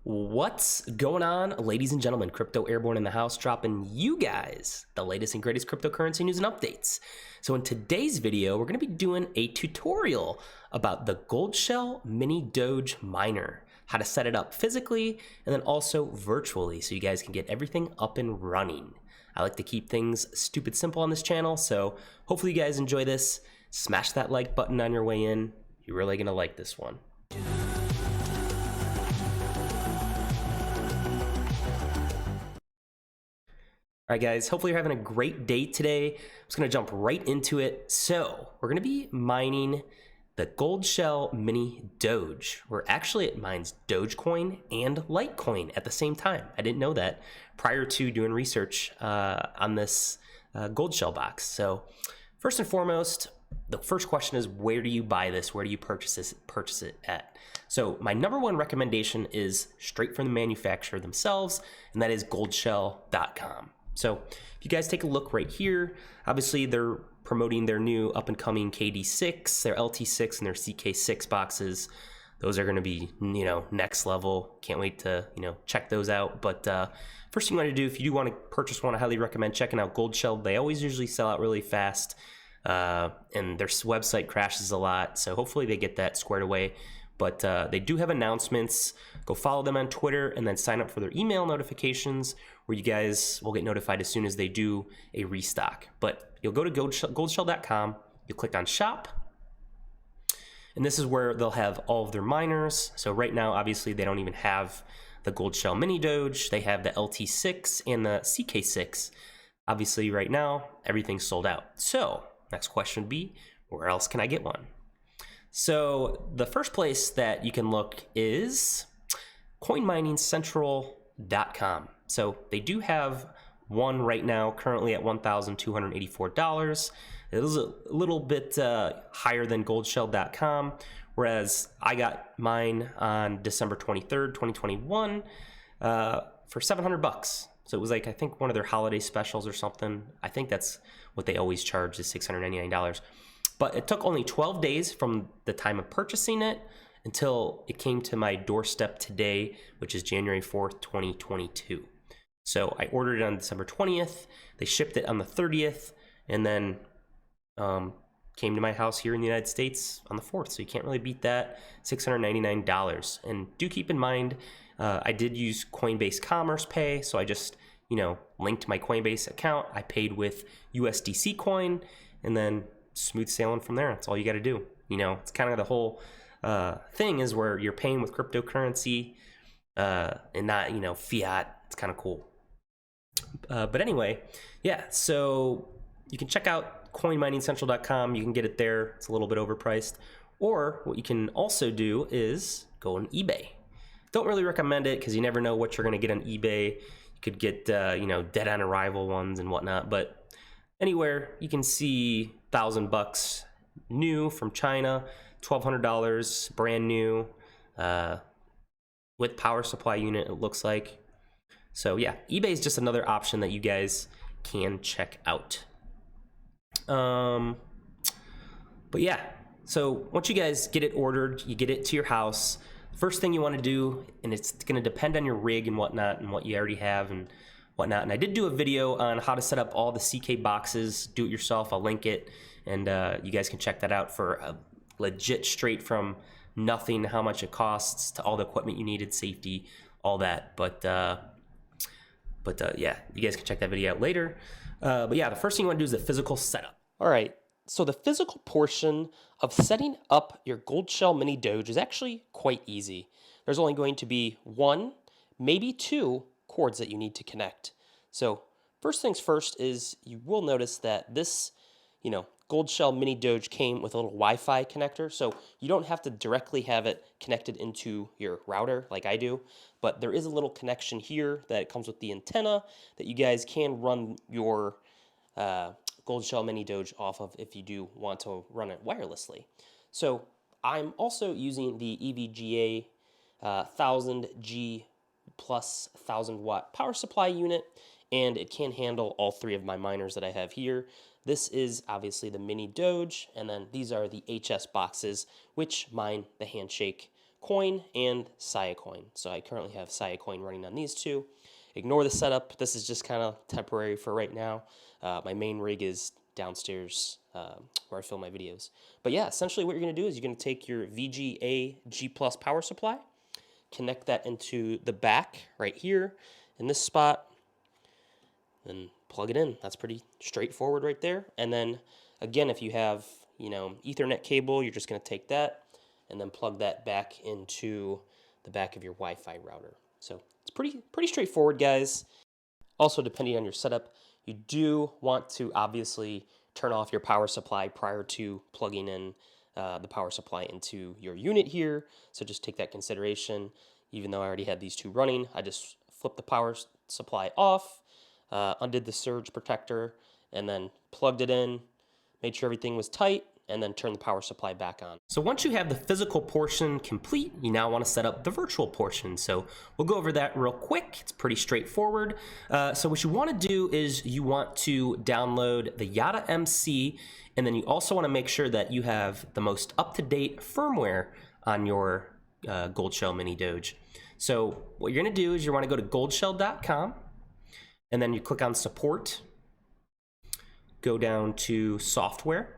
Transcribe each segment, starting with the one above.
What's going on, ladies and gentlemen? Crypto Airborne in the house, dropping you guys the latest and greatest cryptocurrency news and updates. So in today's video, we're going to be doing a tutorial about the Goldshell mini-doge miner, how to set it up physically and then also virtually so you guys can get everything up and running. I like to keep things stupid simple on this channel, so hopefully you guys enjoy this. Smash that like button on your way in. You're really going to like this one. All right, guys, hopefully you're having a great day today. I'm just going to jump right into it. So we're going to be mining the Goldshell mini-doge, where actually it mines Dogecoin and Litecoin at the same time. I didn't know that prior to doing research on this Goldshell box. So first and foremost, the first question is, where do you buy this? Where do you purchase it at? So my number one recommendation is straight from the manufacturer themselves, and that is goldshell.com. So if you guys take a look right here, obviously they're promoting their new up-and-coming KD6, their LT6, and their CK6 boxes. Those are going to be, next level. Can't wait to, check those out. But first thing you want to do, if you do want to purchase one, I highly recommend checking out Goldshell. They always usually sell out really fast, and their website crashes a lot. So hopefully they get that squared away. But they do have announcements. Go follow them on Twitter and then sign up for their email notifications where you guys will get notified as soon as they do a restock. But you'll go to goldshell.com, you click on shop, and this is where they'll have all of their miners. So right now, obviously, they don't even have the Goldshell mini-doge. They have the LT6 and the CK6. Obviously, right now, everything's sold out. So next question would be, where else can I get one? So the first place that you can look is coinminingsentral.com. So they do have one right now, currently at $1,284. It is a little bit higher than goldshell.com, whereas I got mine on December 23rd, 2021 for $700. So it was like, I think one of their holiday specials or something. I think that's what they always charge, is $699. But it took only 12 days from the time of purchasing it until it came to my doorstep today, which is January 4th, 2022. So I ordered it on December 20th. They shipped it on the 30th, and then came to my house here in the United States on the 4th. So you can't really beat that, $699. And do keep in mind, I did use Coinbase Commerce Pay, so I just, linked my Coinbase account. I paid with USDC coin, and then smooth sailing from there. That's all you got to do. It's kind of the whole thing is where you're paying with cryptocurrency and not, fiat. It's kind of cool. But anyway, yeah, so you can check out coinminingsentral.com. You can get it there. It's a little bit overpriced. Or what you can also do is go on eBay. Don't really recommend it because you never know what you're going to get on eBay. You could get, dead on arrival ones and whatnot. But anywhere you can see $1,000 new from China, $1,200 brand new with power supply unit, it looks like. So yeah, eBay is just another option that you guys can check out. But yeah, so once you guys get it ordered, you get it to your house. First thing you want to do, and it's going to depend on your rig and whatnot and what you already have and whatnot. And I did do a video on how to set up all the CK boxes, do it yourself. I'll link it, and you guys can check that out for a legit straight from nothing, how much it costs to all the equipment you needed, safety, all that. But yeah, you guys can check that video out later. But yeah, the first thing you want to do is the physical setup. All right, so the physical portion of setting up your Goldshell mini-doge is actually quite easy. There's only going to be one, maybe two cords that you need to connect. So first things first is you will notice that this, Goldshell mini-doge came with a little Wi-Fi connector. So you don't have to directly have it connected into your router like I do, but there is a little connection here that comes with the antenna that you guys can run your Goldshell mini-doge off of if you do want to run it wirelessly. So I'm also using the EVGA 1000G plus 1000 watt power supply unit, and it can handle all three of my miners that I have here. This is obviously the mini-doge, and then these are the HS boxes, which mine the Handshake Coin and Sia Coin. So I currently have Sia Coin running on these two. Ignore the setup. This is just kind of temporary for right now. My main rig is downstairs where I film my videos. But yeah, essentially what you're going to do is you're going to take your VGA G+ power supply, connect that into the back right here in this spot, and plug it in. That's pretty straightforward right there. And then again, if you have, Ethernet cable, you're just going to take that and then plug that back into the back of your Wi-Fi router. So it's pretty straightforward, guys. Also, depending on your setup, you do want to obviously turn off your power supply prior to plugging in the power supply into your unit here. So just take that consideration. Even though I already had these two running, I just flipped the power supply off, undid the surge protector, and then plugged it in, made sure everything was tight, and then turn the power supply back on. So once you have the physical portion complete, you now want to set up the virtual portion. So we'll go over that real quick. It's pretty straightforward. So what you want to do is you want to download the Yotta MC, and then you also want to make sure that you have the most up-to-date firmware on your Goldshell mini-doge. So what you're going to do is you want to go to goldshell.com, and then you click on support, go down to software,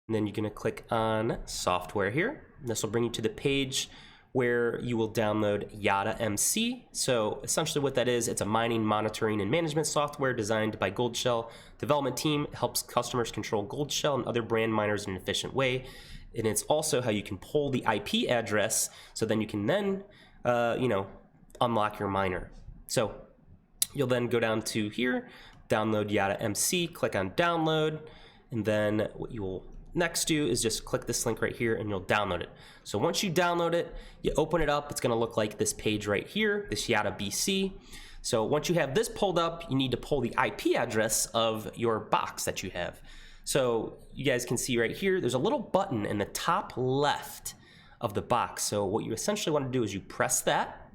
and then you're going to click on software here. And this will bring you to the page where you will download Yotta MC. So essentially what that is, it's a mining, monitoring, and management software designed by Goldshell development team. It helps customers control Goldshell and other brand miners in an efficient way. And it's also how you can pull the IP address, so then you can then, unlock your miner. So you'll then go down to here, download Yotta MC, click on download, and then what you will next do is just click this link right here and you'll download it. So once you download it, you open it up, it's gonna look like this page right here, this Yotta BC. So once you have this pulled up, you need to pull the IP address of your box that you have. So you guys can see right here, there's a little button in the top left of the box. So what you essentially want to do is you press that.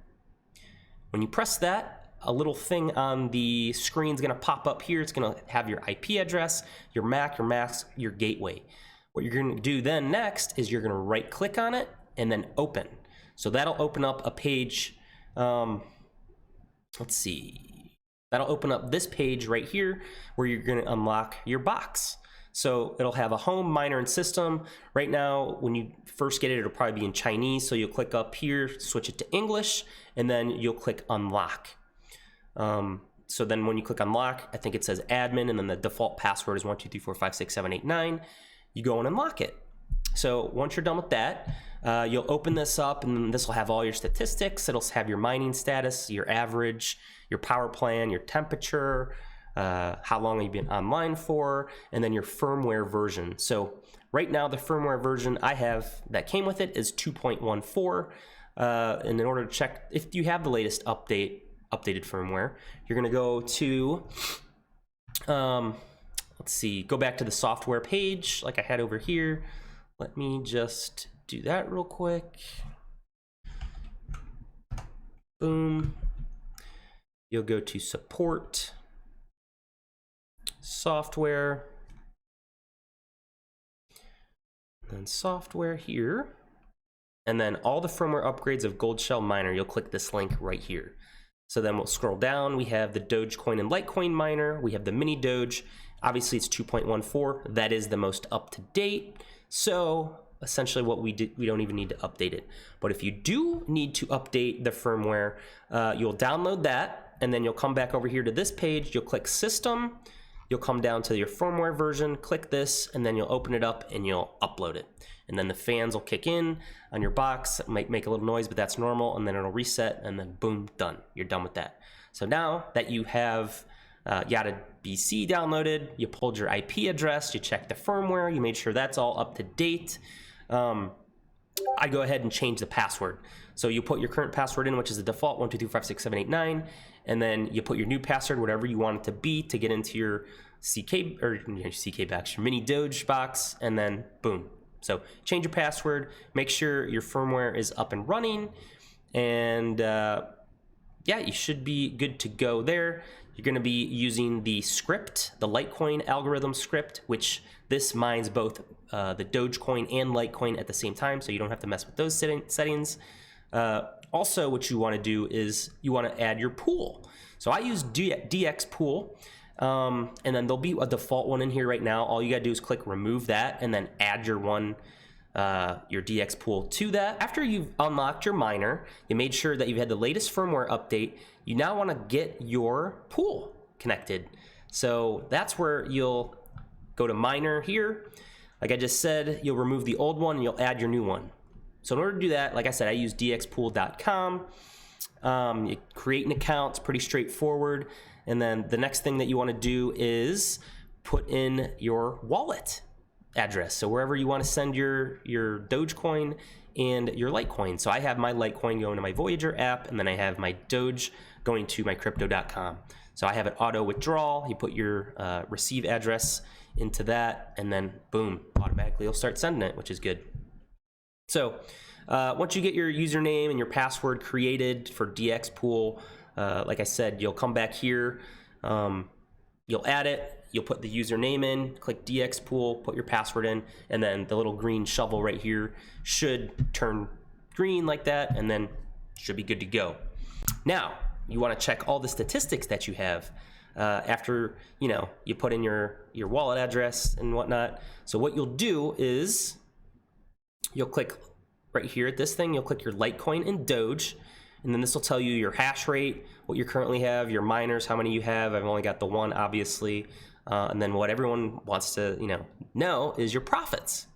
When you press that, a little thing on the screen is going to pop up here. It's going to have your IP address, your MAC, your mask, your gateway. What you're going to do then next is you're going to right click on it and then open. So that'll open up a page. Let's see. That'll open up this page right here where you're going to unlock your box. So it'll have a home, miner, and system. Right now, when you first get it, it'll probably be in Chinese. So you'll click up here, switch it to English, and then you'll click unlock. So then when you click unlock, I think it says admin, and then the default password is 123456789. You go and unlock it. So once you're done with that, you'll open this up, and this will have all your statistics. It'll have your mining status, your average, your power plan, your temperature, how long you've been online for, and then your firmware version. So right now, the firmware version I have that came with it is 2.14. And in order to check if you have the latest updated firmware, you're going to go to, let's see, go back to the software page like I had over here. Let me just do that real quick. Boom. You'll go to support, software, and software here, and then all the firmware upgrades of Goldshell miner. You'll click this link right here. So then we'll scroll down. We have the Dogecoin and Litecoin miner. We have the mini-doge. Obviously it's 2.14. That is the most up to date. So essentially what we did, we don't even need to update it. But if you do need to update the firmware, you'll download that, and then you'll come back over here to this page. You'll click system. You'll come down to your firmware version, click this, and then you'll open it up and you'll upload it. And then the fans will kick in on your box. It might make a little noise, but that's normal. And then it'll reset, and then boom, done. You're done with that. So now that you have Yotta BC downloaded, you pulled your IP address, you checked the firmware, you made sure that's all up to date. I go ahead and change the password. So you put your current password in, which is the default 123456789, and then you put your new password, whatever you want it to be, to get into your CK or your CK box, your mini-doge box, and then boom. So change your password, make sure your firmware is up and running, and yeah, you should be good to go there. you're going to be using the script, the Litecoin algorithm script, which this mines both the Dogecoin and Litecoin at the same time, so you don't have to mess with those settings. Also, what you want to do is you want to add your pool. So I use DX pool, and then there'll be a default one in here right now. All you got to do is click remove that and then add your DX pool to that. After you've unlocked your miner, you made sure that you've had the latest firmware update, you now want to get your pool connected. So that's where you'll go to miner here. Like I just said, you'll remove the old one and you'll add your new one. So in order to do that, like I said, I use dxpool.com. You create an account, it's pretty straightforward. And then the next thing that you want to do is put in your wallet address. So wherever you want to send your Dogecoin and your Litecoin. So I have my Litecoin going to my Voyager app, and then I have my Doge going to my crypto.com. So I have it auto withdrawal. You put your receive address into that, and then boom, automatically you'll start sending it, which is good. So once you get your username and your password created for DX Pool, like I said, you'll come back here, you'll add it, you'll put the username in, click DX Pool, put your password in, and then the little green shovel right here should turn green like that, and then should be good to go. Now, you want to check all the statistics that you have after you put in your wallet address and whatnot. So what you'll do is you'll click right here at this thing, you'll click your Litecoin and Doge, and then this will tell you your hash rate, what you currently have, your miners, how many you have. I've only got the one, obviously. And then what everyone wants to know is your profits.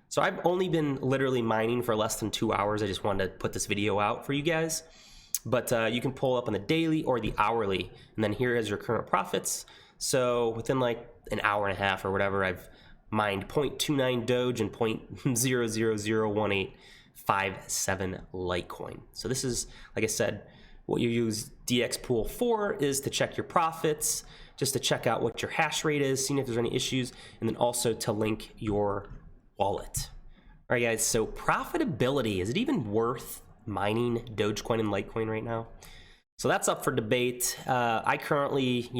So I've only been literally mining for less than 2 hours. I just wanted to put this video out for you guys. But you can pull up on the daily or the hourly, and then here is your current profits. So within like an hour and a half or whatever, I've mined 0.29 Doge and 0.0001857 Litecoin. So this is, like I said, what you use DX Pool for is to check your profits, just to check out what your hash rate is, seeing if there's any issues, and then also to link your wallet. All right, guys, so profitability, is it even worth mining Dogecoin and Litecoin right now? So that's up for debate. I currently,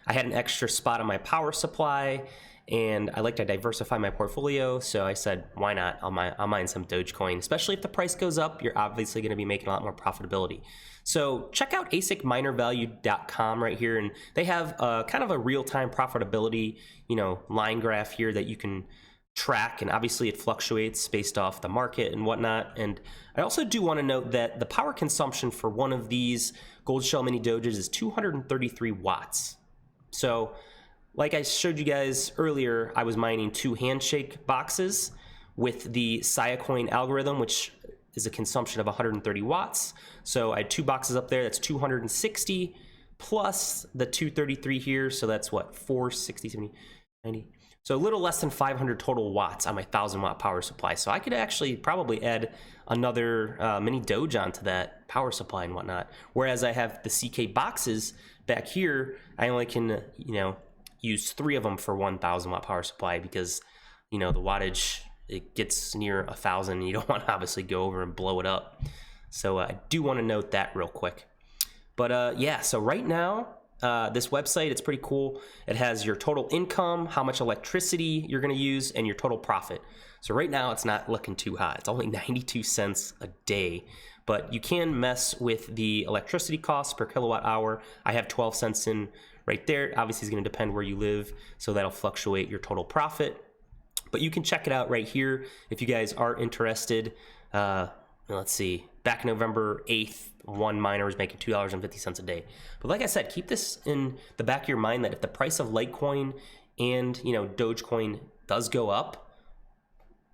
I had an extra spot on my power supply, and I like to diversify my portfolio, so I said, why not? I'll mine some Dogecoin. Especially if the price goes up, you're obviously going to be making a lot more profitability. So check out asicminervalue.com right here, and they have kind of a real-time profitability, line graph here that you can track, and obviously it fluctuates based off the market and whatnot. And I also do want to note that the power consumption for one of these Goldshell mini doges is 233 watts. So like I showed you guys earlier, I was mining 2 handshake boxes with the Siacoin algorithm, which is a consumption of 130 watts. So I had 2 boxes up there, that's 260 plus the 233 here. So that's what, 460, 70, 90. So a little less than 500 total watts on my 1,000 watt power supply. So I could actually probably add another mini doge onto that power supply and whatnot. Whereas I have the CK boxes back here, I only can, use 3 of them for 1,000 watt power supply because, the wattage, it gets near 1,000 and you don't want to obviously go over and blow it up. So I do want to note that real quick. But yeah, so right now, this website, it's pretty cool. It has your total income, how much electricity you're going to use, and your total profit. So right now, it's not looking too hot. It's only 92 cents a day. But you can mess with the electricity costs per kilowatt hour. I have 12 cents in right there. Obviously, it's going to depend where you live, so that'll fluctuate your total profit. But you can check it out right here if you guys are interested. Let's see. Back November 8th, one miner was making $2.50 a day. But like I said, keep this in the back of your mind that if the price of Litecoin and Dogecoin does go up,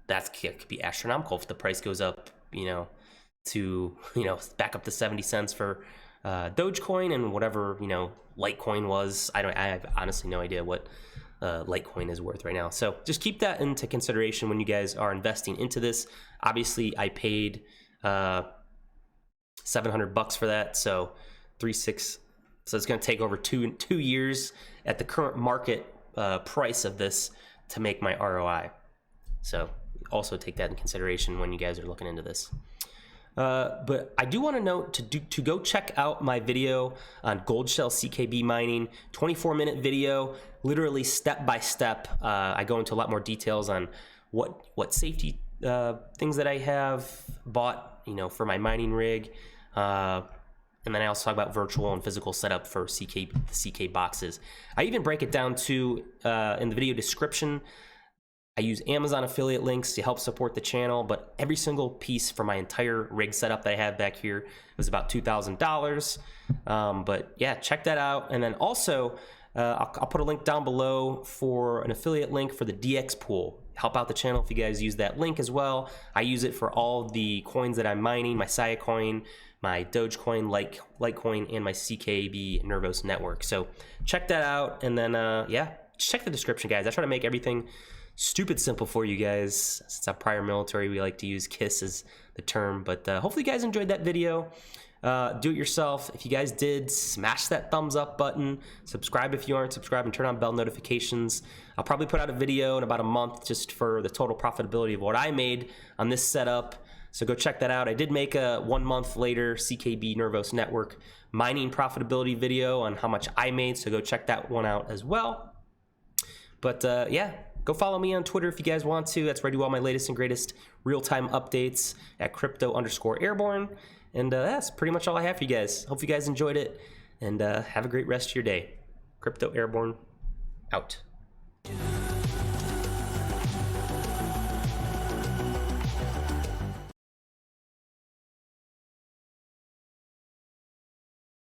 that could be astronomical if the price goes up, to back up to 70 cents for Dogecoin and whatever Litecoin was. I have honestly no idea what Litecoin is worth right now. So just keep that into consideration when you guys are investing into this. Obviously, I paid $700 for that, so 3.6. So it's going to take over two years at the current market price of this to make my ROI. So also take that in consideration when you guys are looking into this. But I do want to note to go check out my video on Goldshell CKB mining, 24-minute video, literally step by step. I go into a lot more details on what safety things that I have bought, for my mining rig. And then I also talk about virtual and physical setup for CK boxes. I even break it down too in the video description. I use Amazon affiliate links to help support the channel, but every single piece for my entire rig setup that I have back here was about $2,000. But yeah, check that out. And then also, I'll put a link down below for an affiliate link for the DX pool. Help out the channel if you guys use that link as well. I use it for all the coins that I'm mining, my Sia coin, my Dogecoin, Litecoin, and my CKB Nervos network. So check that out. And then, yeah, check the description, guys. I try to make everything stupid simple for you guys. Since I'm prior military, we like to use KISS as the term. But hopefully you guys enjoyed that video. Do it yourself. If you guys did, smash that thumbs up button. Subscribe if you aren't subscribed, and turn on bell notifications. I'll probably put out a video in about a month just for the total profitability of what I made on this setup. So go check that out. I did make a 1 month later CKB Nervos network mining profitability video on how much I made. So go check that one out as well. But yeah, go follow me on Twitter if you guys want to. That's where I do all my latest and greatest real-time updates at crypto_airborne. And that's pretty much all I have for you guys. Hope you guys enjoyed it, and have a great rest of your day. Crypto Airborne out.